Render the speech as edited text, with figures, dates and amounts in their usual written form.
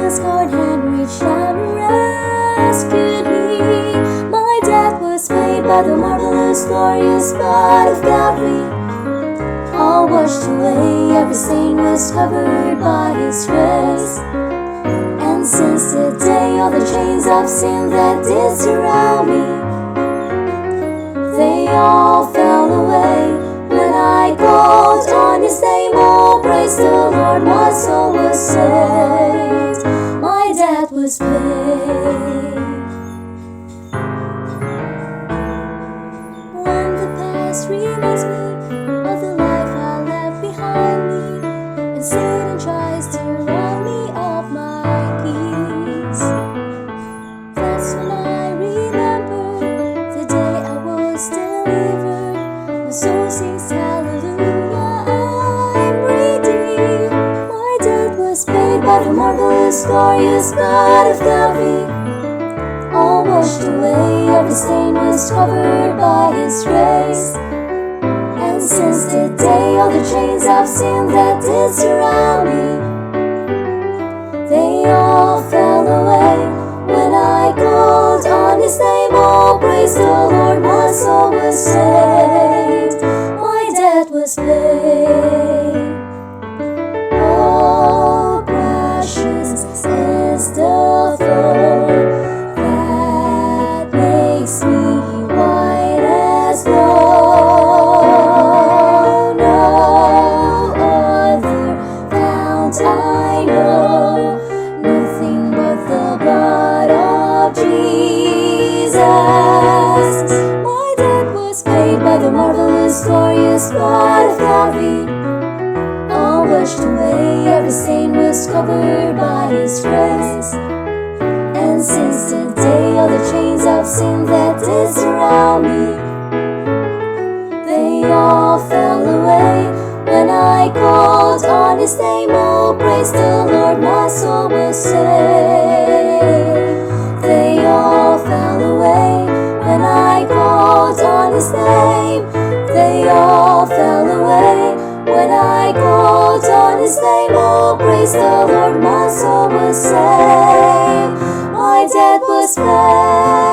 scarred hand reached out and rescued me. My debt was paid by the marvelous, glorious blood of Calvary. All washed away, every stain was covered by His grace. And since the day all the chains of sin that did surround me, they all fell away when I called on His name. Oh, praise the Lord, my soul was saved, my debt was paid. When the past reminds me of the life I left behind me, and Satan tries to rob me of my peace, that's when I remember the day I was delivered. My soul sings hallelujah, I'm redeemed. My debt was paid by the marvelous, glorious blood of Calvary. All washed away, every stain was covered by His grace. And since the day all the chains of sin that did surround me, they all fell away when I called on His name. Oh, praise the Lord, my soul was saved, my debt was paid. Oh, precious is the flow that makes me white as snow. No other fount I know, nothing but the blood of Jesus. My debt was paid by the marvelous, glorious blood of Calvary. All washed away, every stain was covered by His grace. And since the day all the chains of sin that did surround me, they all fell away when I called on His name. Oh, praise the Lord, my soul was saved. They all fell away when I called on His name. They all fell away when I called on His name. Oh, praise the Lord, my soul was saved, my debt was paid.